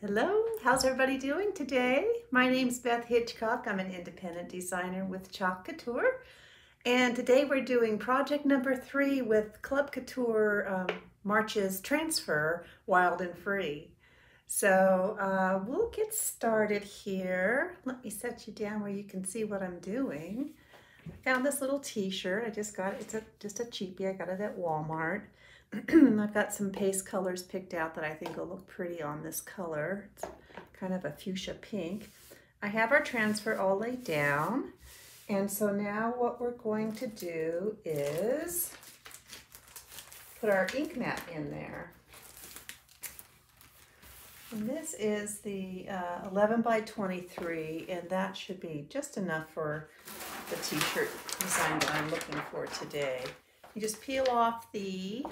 Hello, how's everybody doing today? My name's Beth Hitchcock. I'm an independent designer with Club Couture. And today we're doing project number 3 with Club Couture March's transfer, Wild and Free. So we'll get started here. Let me set you down where you can see what I'm doing. I found this little t-shirt. I just got it. It's just a cheapie. I got it at Walmart. I've got some paste colors picked out that I think will look pretty on this color. It's kind of a fuchsia pink. I have our transfer all laid down. And so now what we're going to do is put our ink mat in there. And this is the 11 by 23, and that should be just enough for the t-shirt design that I'm looking for today. You just peel off the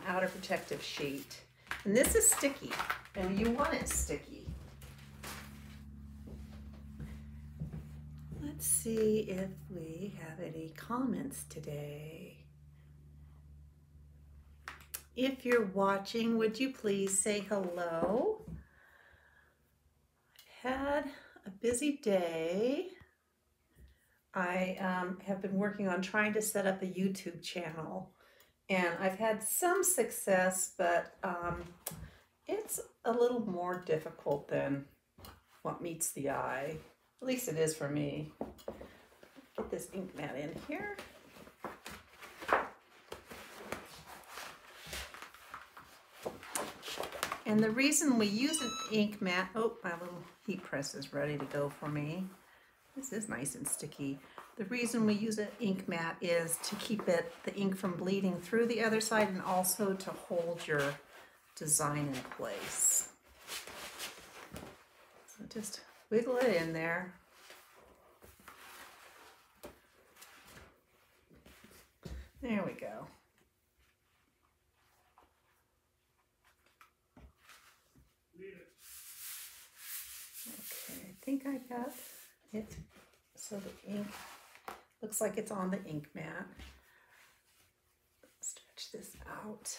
outer protective sheet. And this is sticky, and you want it sticky. Let's see if we have any comments today. If you're watching, would you please say hello? I've had a busy day. I have been working on trying to set up a YouTube channel. And I've had some success, but it's a little more difficult than what meets the eye. At least it is for me. Get this ink mat in here. And the reason we use an ink mat, oh, my little heat press is ready to go for me. This is nice and sticky. The reason we use an ink mat is to keep the ink from bleeding through the other side and also to hold your design in place. So just wiggle it in there. There we go. Okay, I think I got it. So the ink looks like it's on the ink mat. Stretch this out.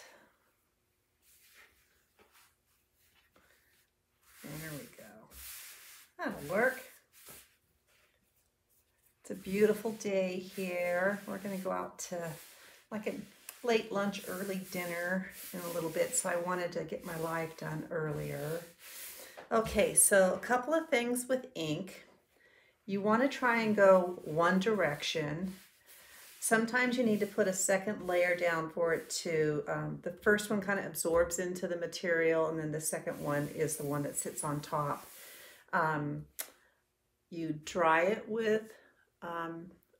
There we go. That'll work. It's a beautiful day here. We're going to go out to like a late lunch, early dinner in a little bit, so I wanted to get my live done earlier. Okay, so a couple of things with ink. You want to try and go one direction. Sometimes you need to put a second layer down for it to, the first one kind of absorbs into the material, and then the second one is the one that sits on top. You dry it with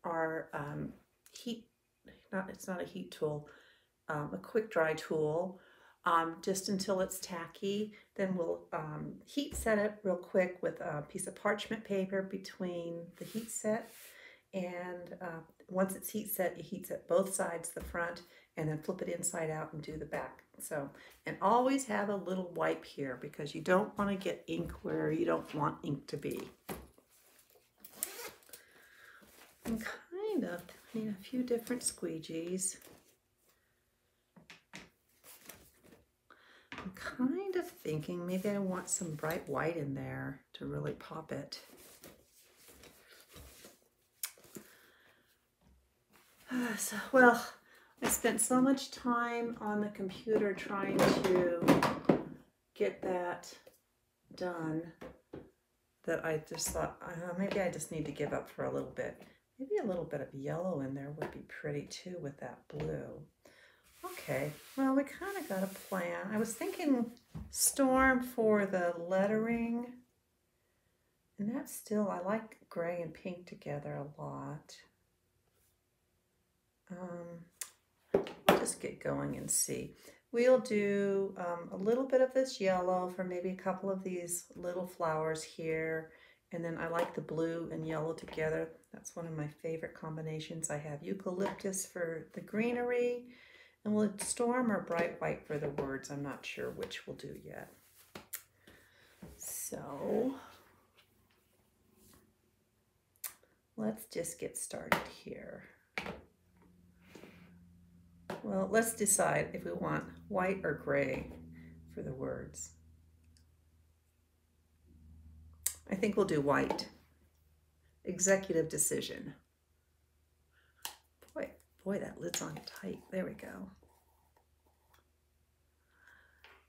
our heat, it's not a heat tool, a quick dry tool, just until it's tacky. Then we'll heat set it real quick with a piece of parchment paper between the heat set. And once it's heat set, you heat set both sides, the front, and then flip it inside out and do the back. So, and always have a little wipe here because you don't want to get ink where you don't want ink to be. And kind of need a few different squeegees. I'm kind of thinking maybe I want some bright white in there to really pop it. Well, I spent so much time on the computer trying to get that done that I just thought, maybe I just need to give up for a little bit. Maybe a little bit of yellow in there would be pretty too with that blue. Okay, well, we kind of got a plan. I was thinking storm for the lettering, and that's still, I like gray and pink together a lot. I'll just get going and see. We'll do a little bit of this yellow for maybe a couple of these little flowers here, and then I like the blue and yellow together. That's one of my favorite combinations. I have eucalyptus for the greenery, and we'll storm or bright white for the words. I'm not sure which we'll do yet. So let's just get started here. Well, let's decide if we want white or gray for the words. I think we'll do white. Executive decision. Boy, that lid's on tight. There we go.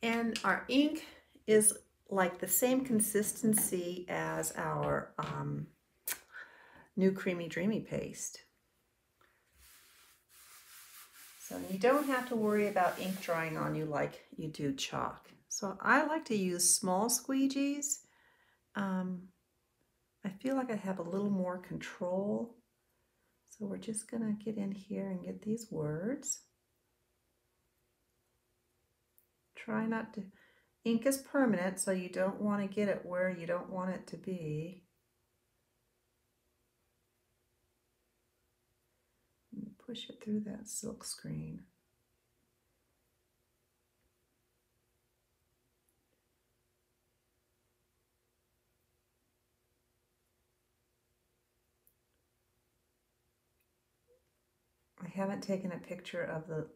And our ink is like the same consistency as our new Creamy Dreamy paste. So you don't have to worry about ink drying on you like you do chalk. So I like to use small squeegees. I feel like I have a little more control. So we're just gonna get in here and get these words. Try not to, ink is permanent, so you don't want to get it where you don't want it to be. Push it through that silk screen. I haven't taken a picture of the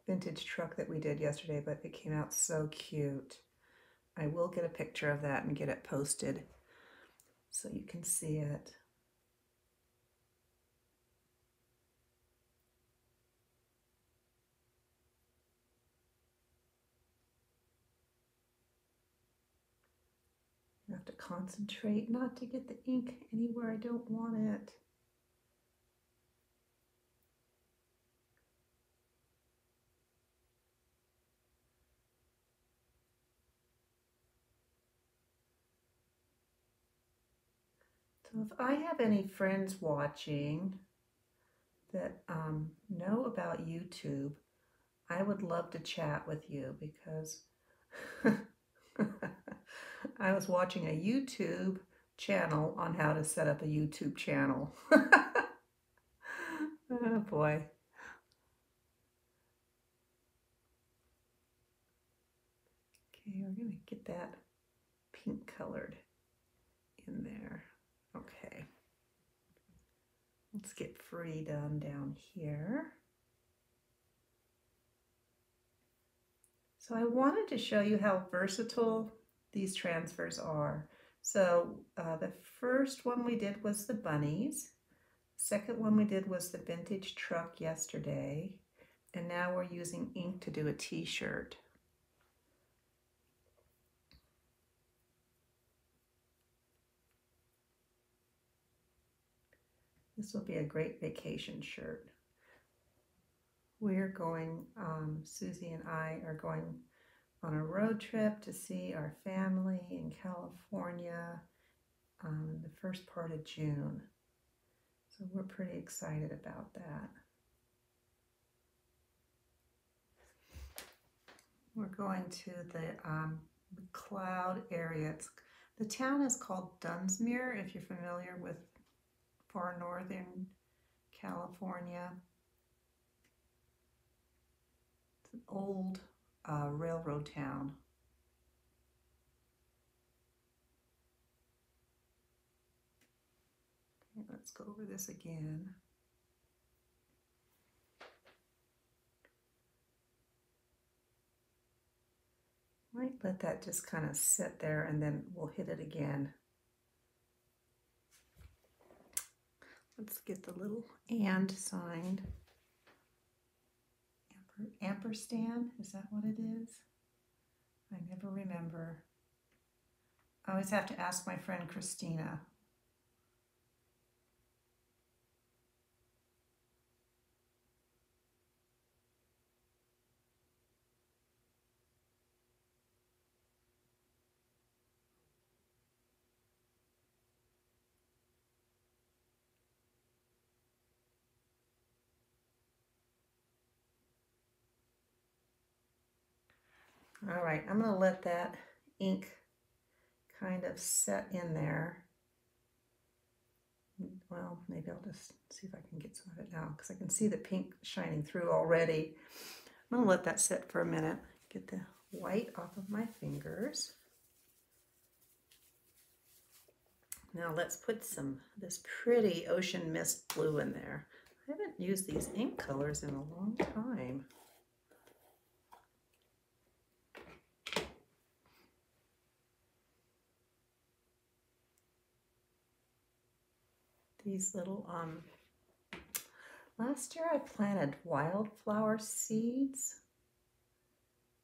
vintage truck that we did yesterday, but it came out so cute. I will get a picture of that and get it posted so you can see it. I have to concentrate not to get the ink anywhere I don't want it. So if I have any friends watching that know about YouTube, I would love to chat with you because I was watching a YouTube channel on how to set up a YouTube channel. Oh boy. Okay, we're going to get that pink colored in there. Okay. Let's get free down here. So I wanted to show you how versatile these transfers are. So the first one we did was the bunnies. Second one we did was the vintage truck yesterday. And now we're using ink to do a t-shirt. This will be a great vacation shirt. We're going, Susie and I are going on a road trip to see our family in California the first part of June. So we're pretty excited about that. We're going to the cloud area. The town is called Dunsmuir, if you're familiar with far northern California. It's an old railroad town. Okay, let's go over this again. Might let that just kind of sit there and then we'll hit it again. Let's get the little and sign. Ampersand, is that what it is? I never remember. I always have to ask my friend Christina. All right, I'm going to let that ink kind of set in there. Well, maybe I'll just see if I can get some of it now because I can see the pink shining through already. I'm going to let that sit for a minute, get the white off of my fingers. Now let's put this pretty ocean mist blue in there. I haven't used these ink colors in a long time. these little, last year I planted wildflower seeds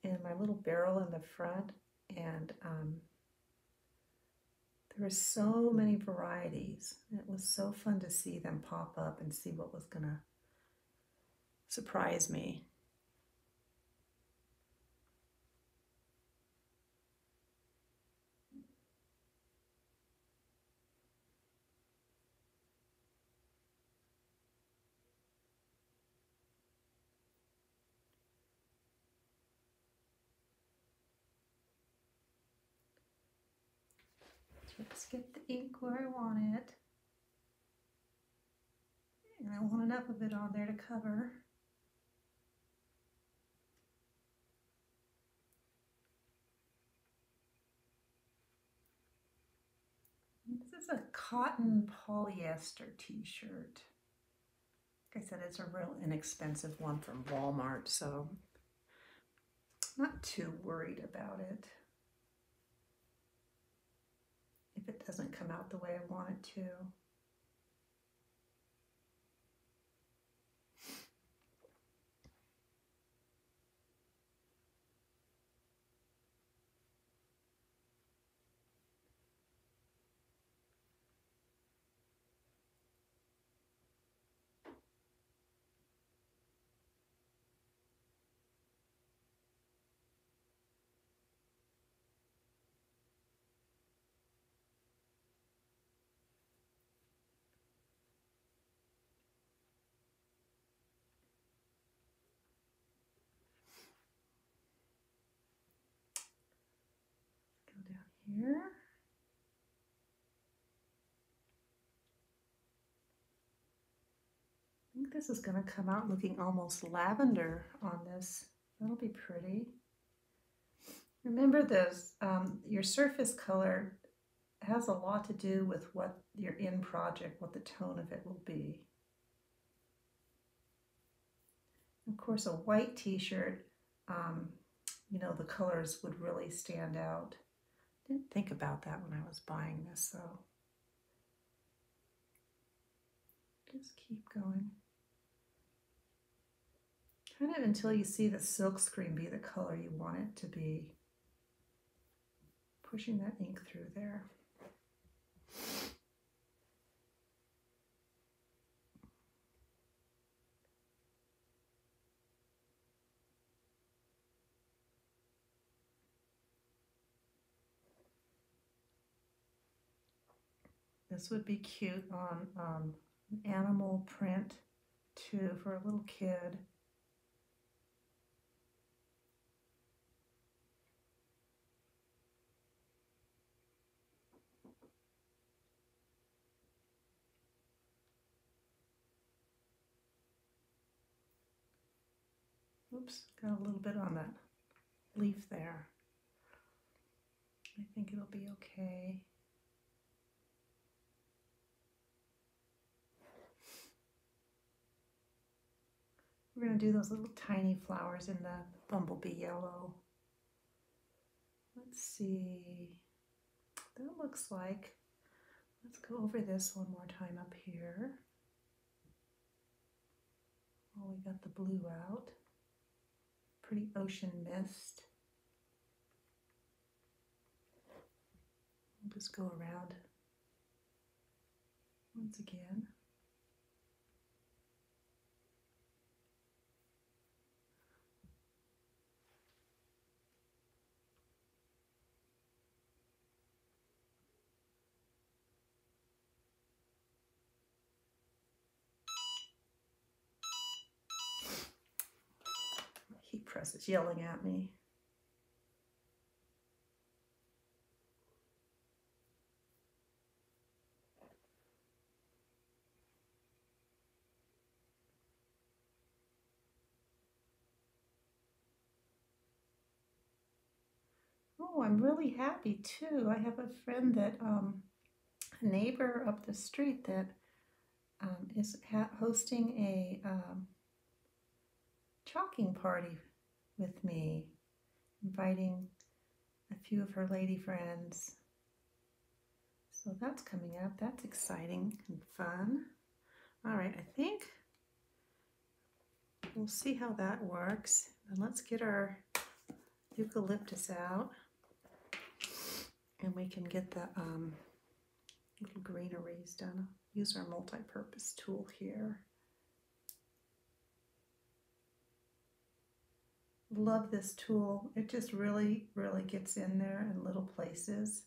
in my little barrel in the front, and there were so many varieties. It was so fun to see them pop up and see what was gonna surprise me. Just get the ink where I want it. And I want enough of it on there to cover. This is a cotton polyester t-shirt. Like I said, it's a real inexpensive one from Walmart, so I'm not too worried about it. If it doesn't come out the way I want it to. Go down here. I think this is going to come out looking almost lavender on this. That'll be pretty. Remember those, your surface color has a lot to do with what your end project, what the tone of it will be. Of course, a white t-shirt, you know, the colors would really stand out. Didn't think about that when I was buying this, though. Just keep going. Kind of until you see the silk screen be the color you want it to be. Pushing that ink through there. This would be cute on animal print too for a little kid. Oops, got a little bit on that leaf there. I think it'll be okay. We're going to do those little tiny flowers in the bumblebee yellow. Let's see. That looks like, let's go over this one more time up here. Oh, we got the blue out. Pretty ocean mist. We'll just go around once again. Heat press is yelling at me. Oh, I'm really happy too. I have a friend that, a neighbor up the street that is hosting a chalking party with me, inviting a few of her lady friends. So that's coming up. That's exciting and fun. All right, I think we'll see how that works. And let's get our eucalyptus out, and we can get the little greeneries done. Use our multi-purpose tool here. Love this tool. It just really, really gets in there in little places.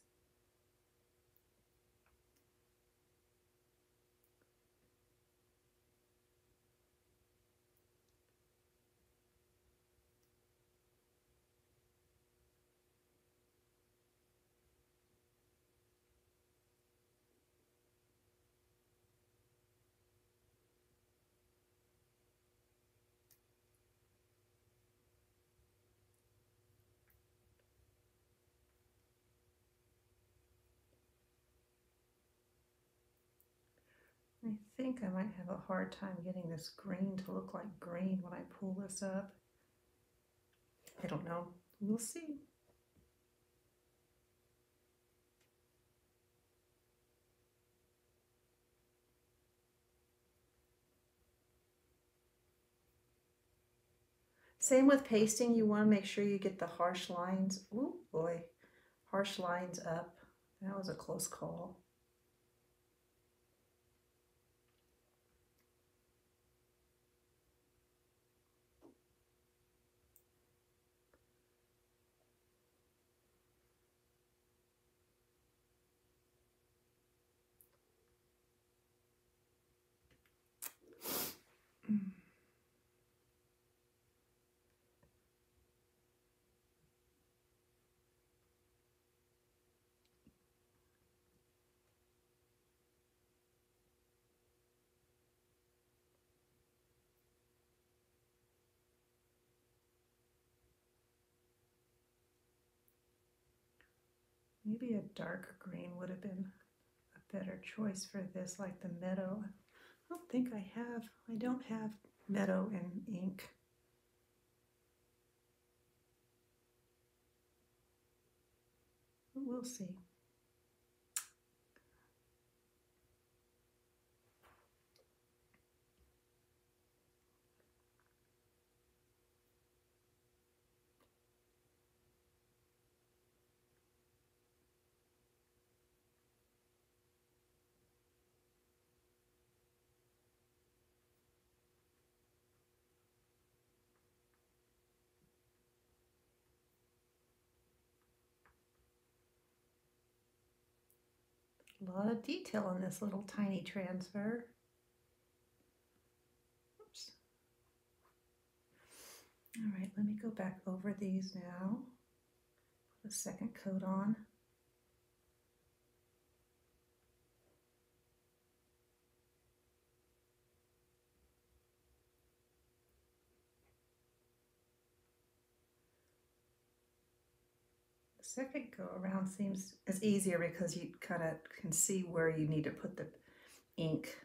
I think I might have a hard time getting this green to look like green when I pull this up. I don't know. We'll see. Same with pasting. You want to make sure you get the harsh lines. Oh boy, harsh lines up. That was a close call. Maybe a darker green would have been a better choice for this, like the meadow. I don't think I don't have meadow in ink. But we'll see. A lot of detail in this little tiny transfer. Oops. All right, let me go back over these now. Put a second coat on. The second go around seems is easier because you kind of can see where you need to put the ink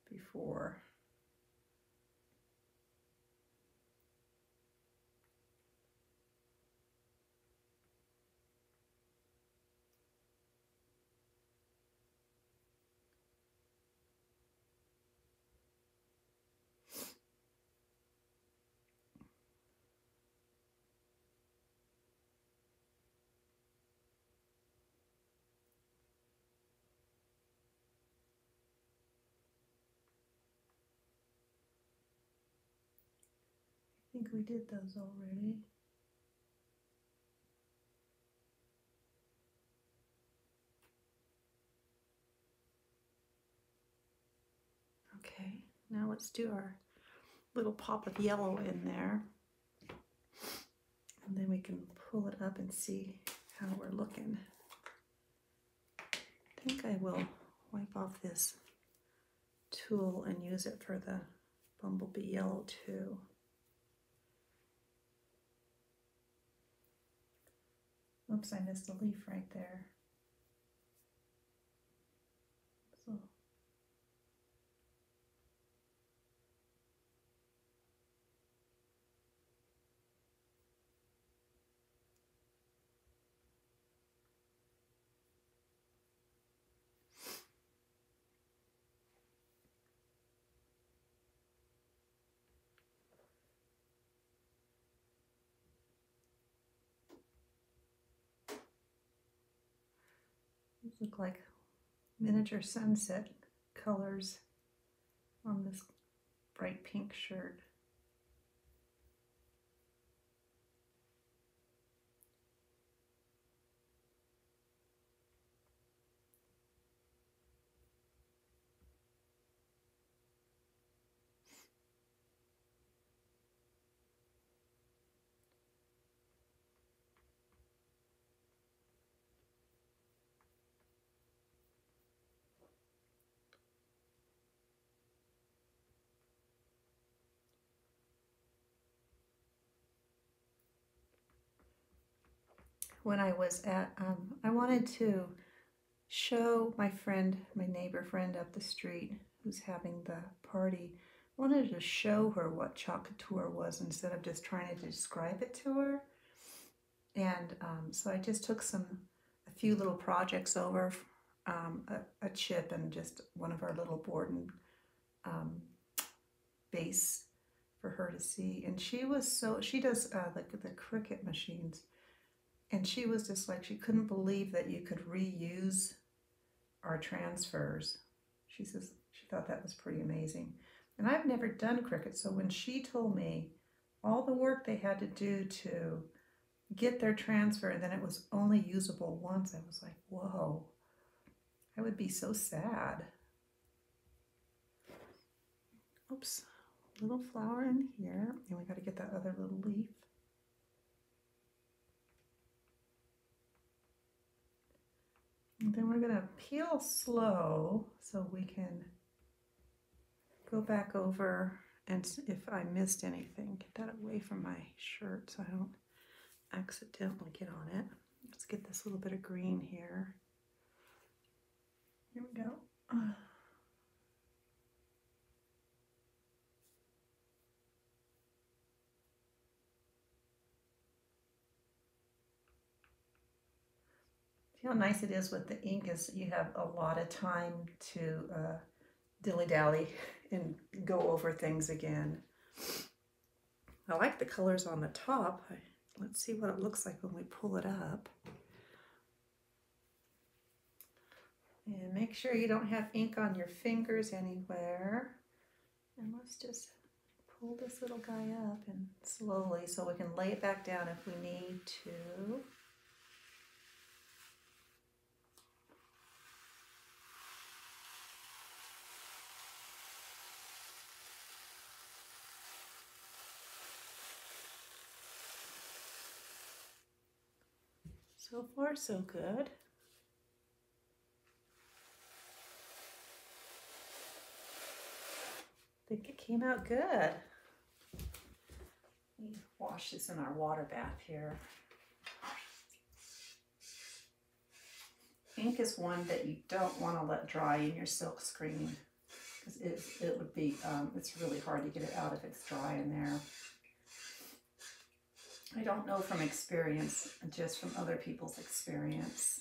before. I think we did those already. Okay, now let's do our little pop of yellow in there. And then we can pull it up and see how we're looking. I think I will wipe off this tool and use it for the bumblebee yellow too. Oops, I missed a leaf right there. So These look like miniature sunset colors on this bright pink shirt. When I was at, I wanted to show my friend, my neighbor friend up the street who's having the party, I wanted to show her what Chalk Couture was instead of just trying to describe it to her. And so I just took a few little projects over, a chip and just one of our little board and base for her to see. And she does the Cricut machines. And she was just like, she couldn't believe that you could reuse our transfers. She says she thought that was pretty amazing. And I've never done Cricut, so when she told me all the work they had to do to get their transfer and then it was only usable once, I was like, whoa, I would be so sad. Oops, little flower in here, and we got to get that other little leaf. And then we're going to peel slow so we can go back over and if I missed anything, get that away from my shirt so I don't accidentally get on it. Let's get this little bit of green here. Here we go. See how nice it is with the ink is you have a lot of time to dilly-dally and go over things again. I like the colors on the top. Let's see what it looks like when we pull it up. And make sure you don't have ink on your fingers anywhere. And let's just pull this little guy up and slowly so we can lay it back down if we need to. So far, so good. I think it came out good. Let me wash this in our water bath here. Ink is one that you don't want to let dry in your silk screen because it would be, it's really hard to get it out if it's dry in there. I don't know from experience, just from other people's experience.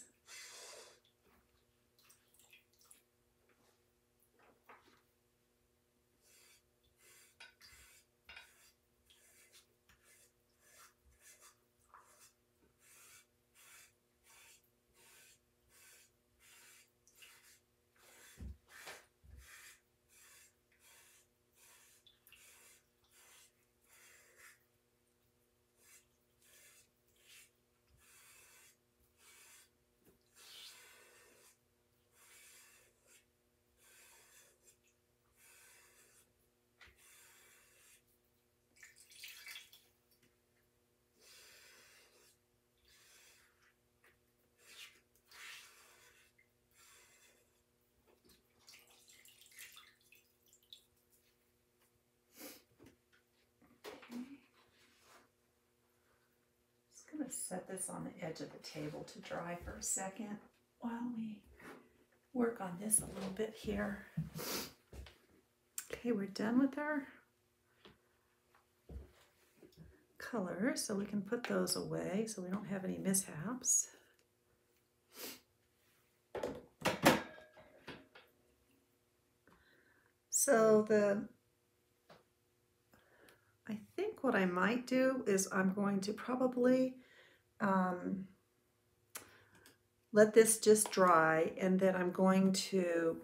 I'm going to set this on the edge of the table to dry for a second while we work on this a little bit here. Okay, we're done with our colors, so we can put those away so we don't have any mishaps. So I think what I might do is I'm going to probably let this just dry, and then I'm going to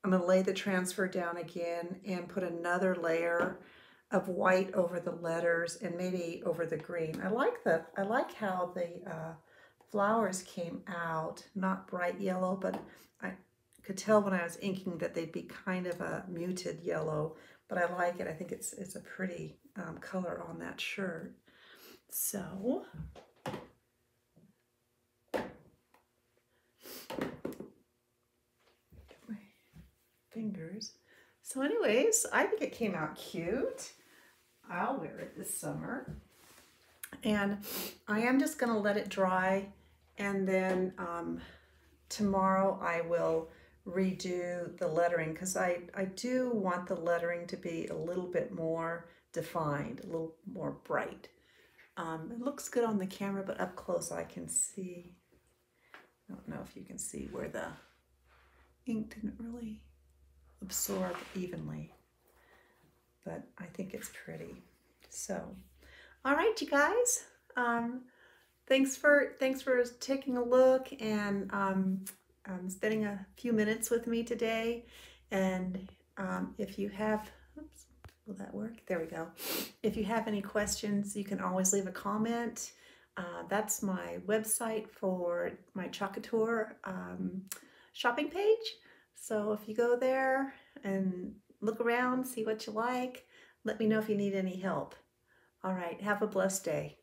lay the transfer down again and put another layer of white over the letters and maybe over the green. I like how the flowers came out, not bright yellow, but I could tell when I was inking that they'd be kind of a muted yellow, but I like it. I think it's a pretty color on that shirt. So my fingers. So anyways, I think it came out cute. I'll wear it this summer. And I am just going to let it dry, and then tomorrow I will redo the lettering, because I do want the lettering to be a little bit more defined, a little more bright. It looks good on the camera, but up close I can see, I don't know if you can see where the ink didn't really absorb evenly, but I think it's pretty. So, all right, you guys. Thanks for taking a look and spending a few minutes with me today. And if you have, oops, will that work? There we go. If you have any questions, you can always leave a comment. That's my website for my Chalk Couture shopping page. So if you go there and look around, see what you like, let me know if you need any help. All right, have a blessed day.